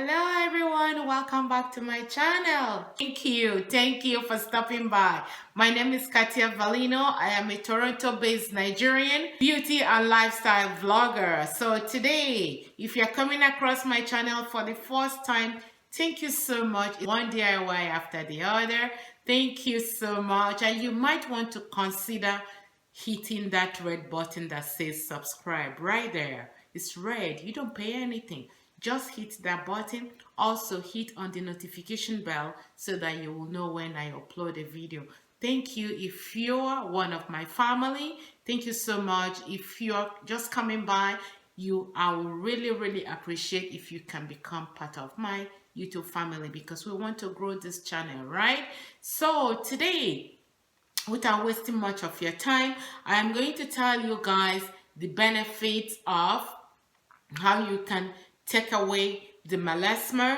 Hello everyone, welcome back to my channel. Thank you for stopping by. My name is Kartia Velino. I am a Toronto-based Nigerian beauty and lifestyle vlogger. So today, if you're coming across my channel for the first time, thank you so much. One DIY after the other. Thank you so much. And you might want to consider hitting that red button that says subscribe right there. It's red. You don't pay anything. Just hit that button. Also hit on the notification bell so that you will know when I upload a video. Thank you if you're one of my family. Thank you so much. If you're just coming by, I will really appreciate if you can become part of my YouTube family, because we want to grow this channel, right? So today, without wasting much of your time, I am going to tell you guys the benefits of how you can take away the melasma,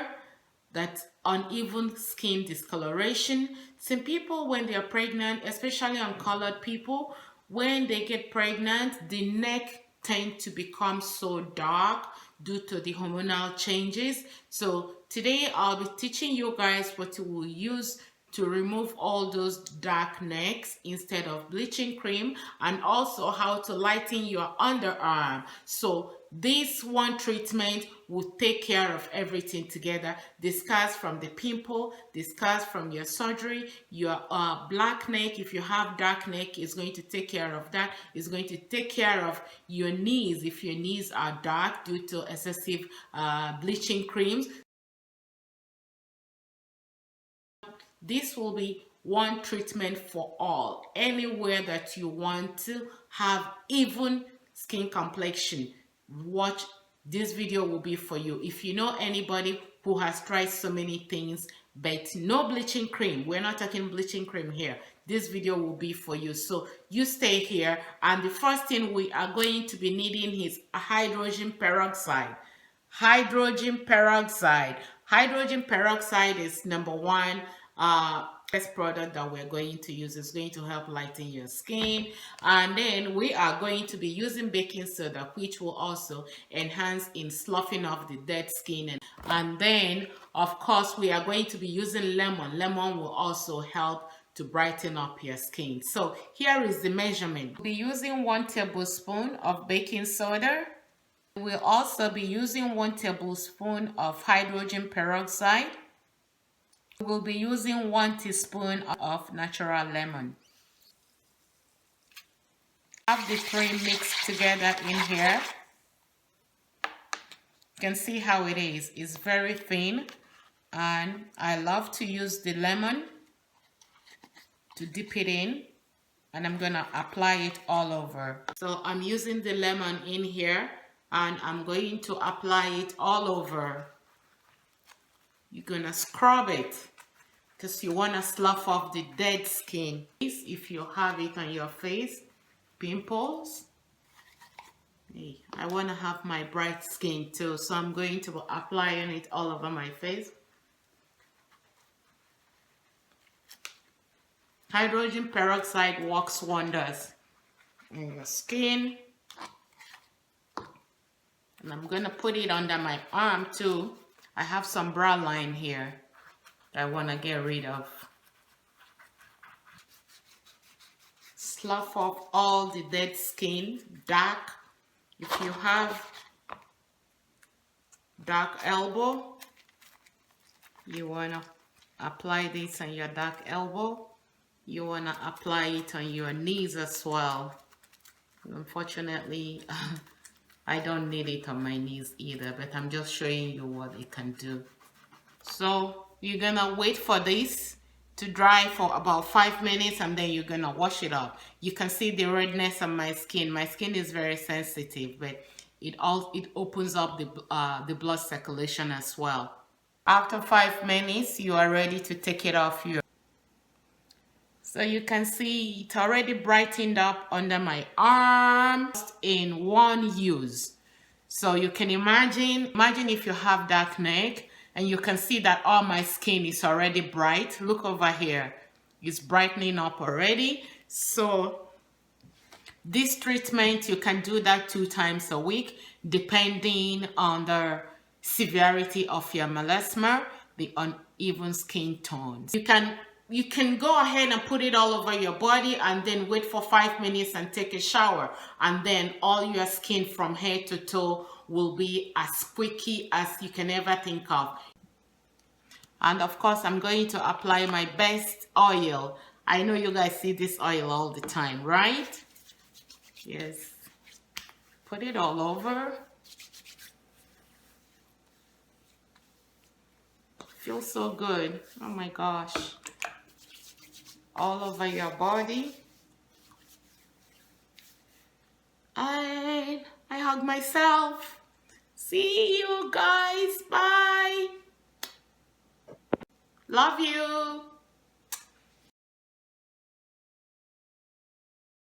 that uneven skin discoloration. Some people, when they are pregnant, especially uncolored people, when they get pregnant, the neck tends to become so dark due to the hormonal changes. So today I'll be teaching you guys what you will use to remove all those dark necks instead of bleaching cream, and also how to lighten your underarm. So this one treatment will take care of everything together. The scars from the pimple, the scars from your surgery, your black neck, if you have dark neck, is going to take care of that. It's going to take care of your knees if your knees are dark due to excessive bleaching creams. This will be one treatment for all. Anywhere that you want to have even skin complexion, watch this video will be for you. If you know anybody who has tried so many things but no bleaching cream, we're not talking bleaching cream here, this video will be for you. So you stay here, and the first thing we are going to be needing is hydrogen peroxide. Hydrogen peroxide is number one best product that we're going to use. Is going to help lighten your skin, and then we are going to be using baking soda, which will also enhance in sloughing off the dead skin. And then of course we are going to be using lemon will also help to brighten up your skin. So here is the measurement. We'll be using 1 tablespoon of baking soda. We'll also be using 1 tablespoon of hydrogen peroxide. We'll be using 1 teaspoon of natural lemon. Have the three mixed together in here. You can see how it is. It's very thin, and I love to use the lemon to dip it in, and I'm gonna apply it all over. So I'm using the lemon in here, and I'm going to apply it all over. You're gonna scrub it because you want to slough off the dead skin. If you have it on your face, pimples. Hey, I want to have my bright skin too, so I'm going to be applying it all over my face. Hydrogen peroxide works wonders in your skin. And I'm going to put it under my arm too. I have some brow line here that I want to get rid of. Slough off all the dead skin, dark. If you have dark elbow, you want to apply this on your dark elbow. You want to apply it on your knees as well. Unfortunately, I don't need it on my knees either, but I'm just showing you what it can do. So you're gonna wait for this to dry for about 5 minutes, and then you're gonna wash it off. You can see the redness on my skin. My skin is very sensitive, but it opens up the blood circulation as well. After 5 minutes, you are ready to take it off here. So you can see it already brightened up under my arm in one use. So you can imagine if you have dark neck, and you can see that all my skin is already bright. Look over here. It's brightening up already. So this treatment, you can do that 2 times a week, depending on the severity of your melasma, the uneven skin tones. You can go ahead and put it all over your body and then wait for 5 minutes and take a shower, and then all your skin from head to toe will be as squeaky as you can ever think of. And of course, I'm going to apply my best oil. I know you guys see this oil all the time, right? Yes. Put it all over. Feels so good. Oh my gosh. All over your body. And I hug myself. See you guys. Bye. Love you.